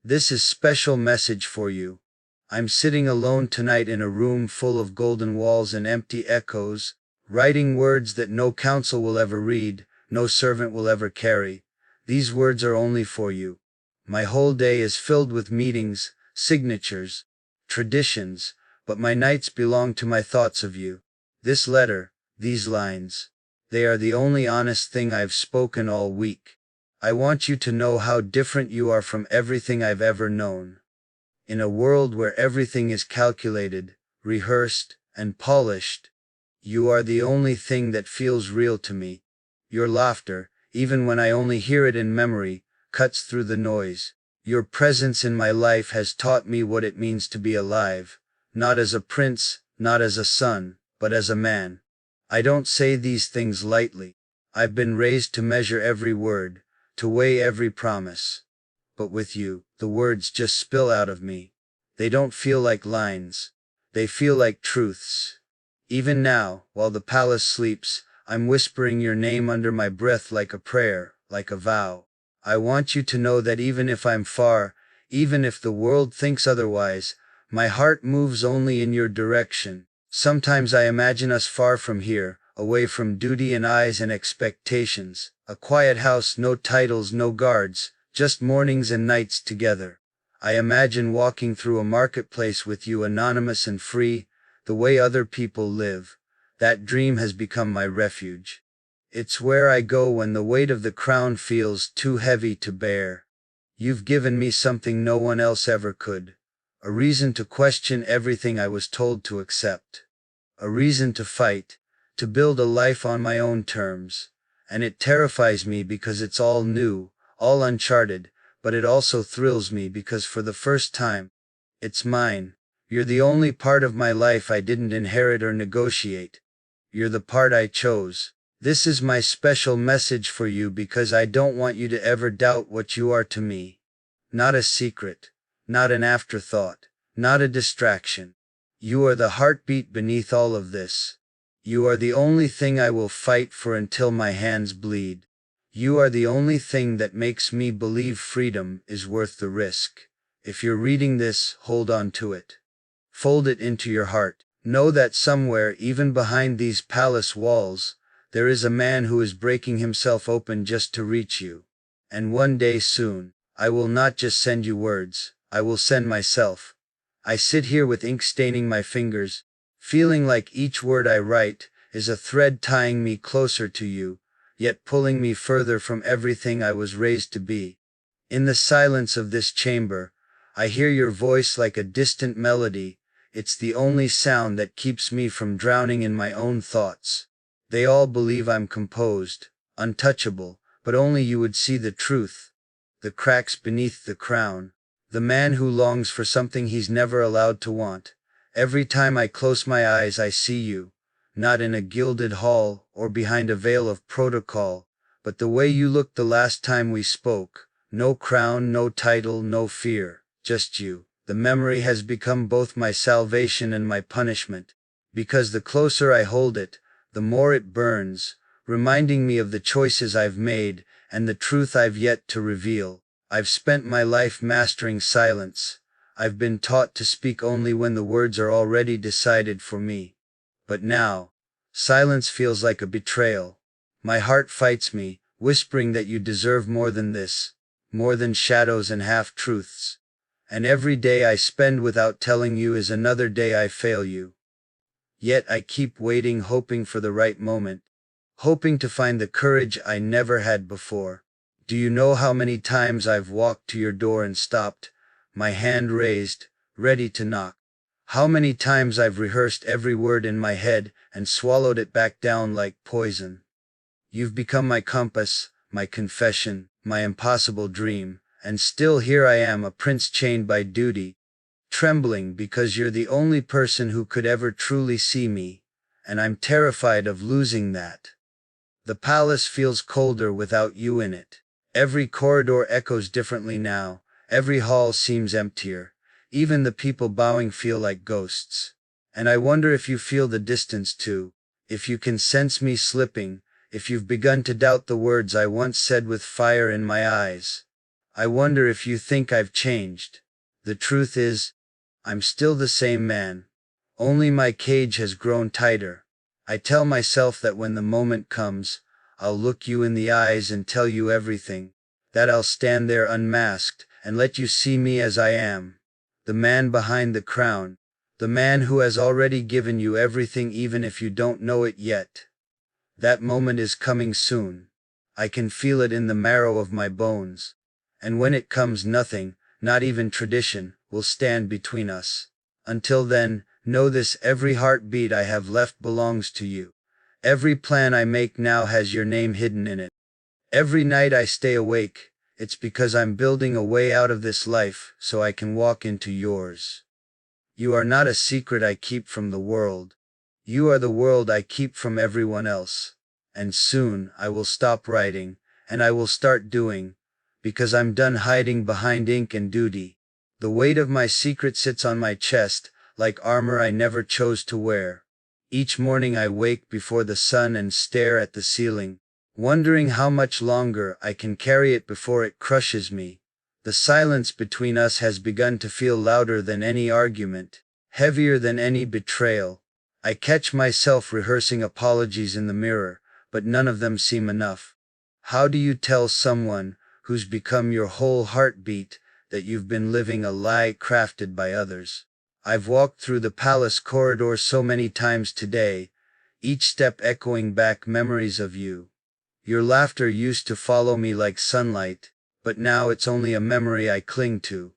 This is special message for you. I'm sitting alone tonight in a room full of golden walls and empty echoes, writing words that no council will ever read, no servant will ever carry. These words are only for you. My whole day is filled with meetings, signatures, traditions, but my nights belong to my thoughts of you. This letter, these lines, they are the only honest thing I've spoken all week. I want you to know how different you are from everything I've ever known. In a world where everything is calculated, rehearsed, and polished, you are the only thing that feels real to me. Your laughter, even when I only hear it in memory, cuts through the noise. Your presence in my life has taught me what it means to be alive, not as a prince, not as a son, but as a man. I don't say these things lightly. I've been raised to measure every word, to weigh every promise. But with you, the words just spill out of me. They don't feel like lines. They feel like truths. Even now, while the palace sleeps, I'm whispering your name under my breath like a prayer, like a vow. I want you to know that even if I'm far, even if the world thinks otherwise, my heart moves only in your direction. Sometimes I imagine us far from here, away from duty and eyes and expectations. A quiet house, no titles, no guards, just mornings and nights together. I imagine walking through a marketplace with you, anonymous and free, the way other people live. That dream has become my refuge. It's where I go when the weight of the crown feels too heavy to bear. You've given me something no one else ever could. A reason to question everything I was told to accept. A reason to fight, to build a life on my own terms. And it terrifies me because it's all new, all uncharted, but it also thrills me because for the first time, it's mine. You're the only part of my life I didn't inherit or negotiate. You're the part I chose. This is my special message for you because I don't want you to ever doubt what you are to me. Not a secret, not an afterthought, not a distraction. You are the heartbeat beneath all of this. You are the only thing I will fight for until my hands bleed. You are the only thing that makes me believe freedom is worth the risk. If you're reading this, hold on to it. Fold it into your heart. Know that somewhere, even behind these palace walls, there is a man who is breaking himself open just to reach you. And one day soon, I will not just send you words, I will send myself. I sit here with ink staining my fingers, feeling like each word I write is a thread tying me closer to you, yet pulling me further from everything I was raised to be. In the silence of this chamber, I hear your voice like a distant melody. It's the only sound that keeps me from drowning in my own thoughts. They all believe I'm composed, untouchable, but only you would see the truth. The cracks beneath the crown. The man who longs for something he's never allowed to want. Every time I close my eyes I see you, not in a gilded hall or behind a veil of protocol, but the way you looked the last time we spoke. No crown, no title, no fear, just you. The memory has become both my salvation and my punishment, because the closer I hold it, the more it burns, reminding me of the choices I've made and the truth I've yet to reveal. I've spent my life mastering silence. I've been taught to speak only when the words are already decided for me. But now, silence feels like a betrayal. My heart fights me, whispering that you deserve more than this, more than shadows and half-truths. And every day I spend without telling you is another day I fail you. Yet I keep waiting, hoping for the right moment, hoping to find the courage I never had before. Do you know how many times I've walked to your door and stopped, my hand raised, ready to knock? How many times I've rehearsed every word in my head and swallowed it back down like poison? You've become my compass, my confession, my impossible dream, and still here I am, a prince chained by duty, trembling because you're the only person who could ever truly see me, and I'm terrified of losing that. The palace feels colder without you in it. Every corridor echoes differently now, every hall seems emptier, even the people bowing feel like ghosts. And I wonder if you feel the distance too, if you can sense me slipping, if you've begun to doubt the words I once said with fire in my eyes. I wonder if you think I've changed. The truth is, I'm still the same man. Only my cage has grown tighter. I tell myself that when the moment comes, I'll look you in the eyes and tell you everything, that I'll stand there unmasked and let you see me as I am. The man behind the crown. The man who has already given you everything even if you don't know it yet. That moment is coming soon. I can feel it in the marrow of my bones. And when it comes, nothing, not even tradition, will stand between us. Until then, know this: every heartbeat I have left belongs to you. Every plan I make now has your name hidden in it. Every night I stay awake, it's because I'm building a way out of this life so I can walk into yours. You are not a secret I keep from the world. You are the world I keep from everyone else. And soon I will stop writing, and I will start doing, because I'm done hiding behind ink and duty. The weight of my secret sits on my chest, like armor I never chose to wear. Each morning I wake before the sun and stare at the ceiling, wondering how much longer I can carry it before it crushes me. The silence between us has begun to feel louder than any argument, heavier than any betrayal. I catch myself rehearsing apologies in the mirror, but none of them seem enough. How do you tell someone who's become your whole heartbeat that you've been living a lie crafted by others? I've walked through the palace corridors so many times today, each step echoing back memories of you. Your laughter used to follow me like sunlight, but now it's only a memory I cling to,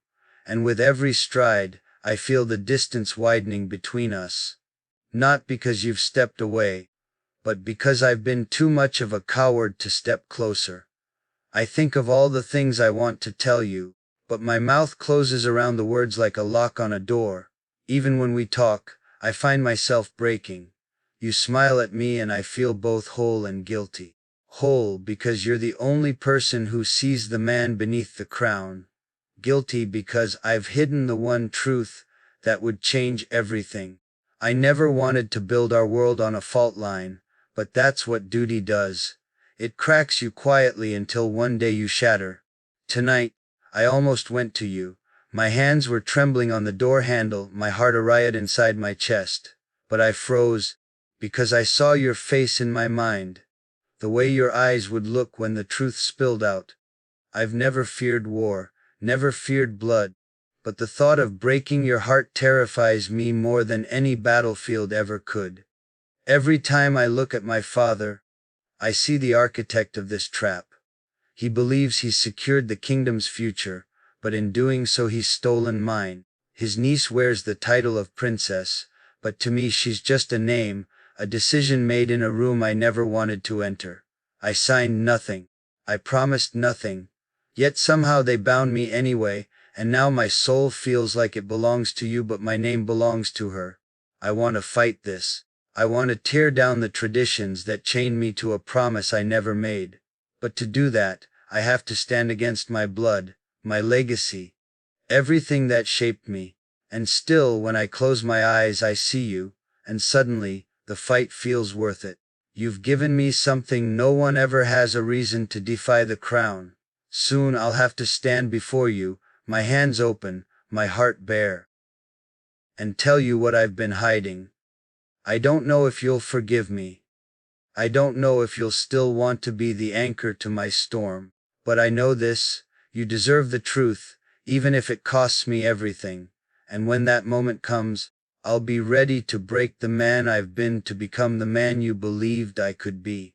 and with every stride, I feel the distance widening between us. Not because you've stepped away, but because I've been too much of a coward to step closer. I think of all the things I want to tell you, but my mouth closes around the words like a lock on a door. Even when we talk, I find myself breaking. You smile at me and I feel both whole and guilty. Whole because you're the only person who sees the man beneath the crown. Guilty because I've hidden the one truth that would change everything. I never wanted to build our world on a fault line, but that's what duty does. It cracks you quietly until one day you shatter. Tonight, I almost went to you. My hands were trembling on the door handle, my heart a riot inside my chest. But I froze, because I saw your face in my mind. The way your eyes would look when the truth spilled out. I've never feared war, never feared blood, but the thought of breaking your heart terrifies me more than any battlefield ever could. Every time I look at my father, I see the architect of this trap. He believes he's secured the kingdom's future, but in doing so he's stolen mine. His niece wears the title of princess, but to me she's just a name, a decision made in a room I never wanted to enter. I signed nothing. I promised nothing. Yet somehow they bound me anyway, and now my soul feels like it belongs to you but my name belongs to her. I want to fight this. I want to tear down the traditions that chain me to a promise I never made. But to do that, I have to stand against my blood, my legacy, everything that shaped me. And still, when I close my eyes I see you, and suddenly, the fight feels worth it. You've given me something no one ever has: a reason to defy the crown. Soon I'll have to stand before you, my hands open, my heart bare, and tell you what I've been hiding. I don't know if you'll forgive me. I don't know if you'll still want to be the anchor to my storm. But I know this: you deserve the truth, even if it costs me everything. And when that moment comes, I'll be ready to break the man I've been to become the man you believed I could be.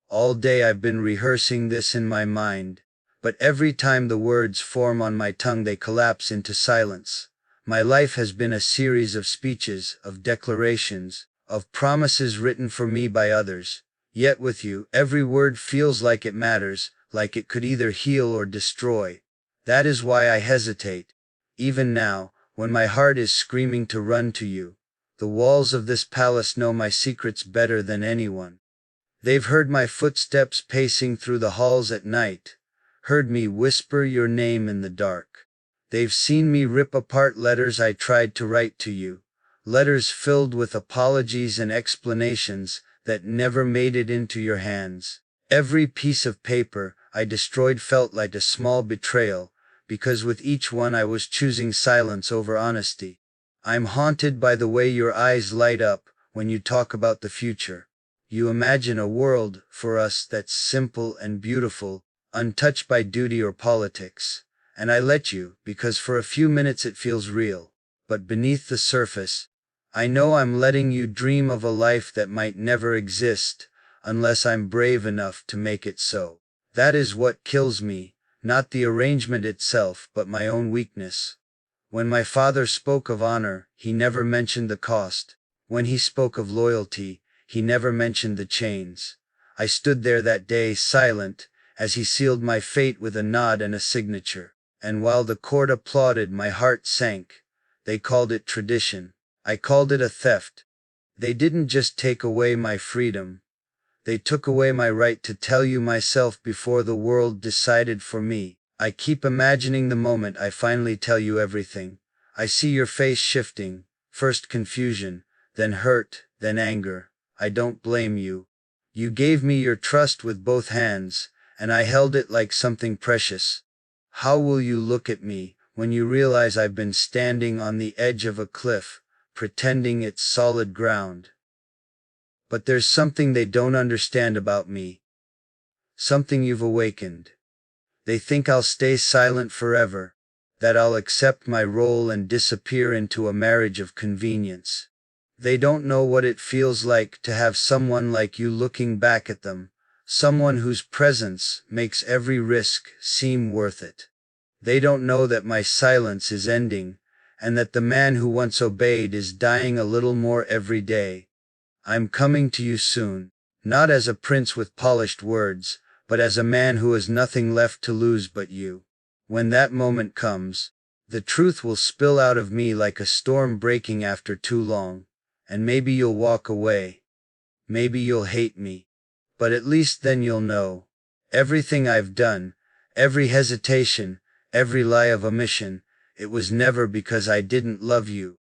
All day I've been rehearsing this in my mind, but every time the words form on my tongue they collapse into silence. My life has been a series of speeches, of declarations, of promises written for me by others. Yet with you, every word feels like it matters, like it could either heal or destroy. That is why I hesitate. Even now, when my heart is screaming to run to you, the walls of this palace know my secrets better than anyone. They've heard my footsteps pacing through the halls at night, heard me whisper your name in the dark. They've seen me rip apart letters I tried to write to you, letters filled with apologies and explanations that never made it into your hands. Every piece of paper, I destroyed felt like a small betrayal, because with each one I was choosing silence over honesty. I'm haunted by the way your eyes light up when you talk about the future. You imagine a world, for us, that's simple and beautiful, untouched by duty or politics. And I let you, because for a few minutes it feels real. But beneath the surface, I know I'm letting you dream of a life that might never exist, unless I'm brave enough to make it so. That is what kills me, not the arrangement itself, but my own weakness. When my father spoke of honor, he never mentioned the cost. When he spoke of loyalty, he never mentioned the chains. I stood there that day silent, as he sealed my fate with a nod and a signature. And while the court applauded, my heart sank. They called it tradition. I called it a theft. They didn't just take away my freedom. They took away my right to tell you myself before the world decided for me. I keep imagining the moment I finally tell you everything. I see your face shifting, first confusion, then hurt, then anger. I don't blame you. You gave me your trust with both hands, and I held it like something precious. How will you look at me when you realize I've been standing on the edge of a cliff, pretending it's solid ground? But there's something they don't understand about me. Something you've awakened. They think I'll stay silent forever, that I'll accept my role and disappear into a marriage of convenience. They don't know what it feels like to have someone like you looking back at them, someone whose presence makes every risk seem worth it. They don't know that my silence is ending, and that the man who once obeyed is dying a little more every day. I'm coming to you soon, not as a prince with polished words, but as a man who has nothing left to lose but you. When that moment comes, the truth will spill out of me like a storm breaking after too long, and maybe you'll walk away. Maybe you'll hate me. But at least then you'll know. Everything I've done, every hesitation, every lie of omission, it was never because I didn't love you.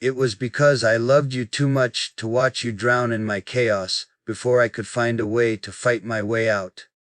It was because I loved you too much to watch you drown in my chaos before I could find a way to fight my way out.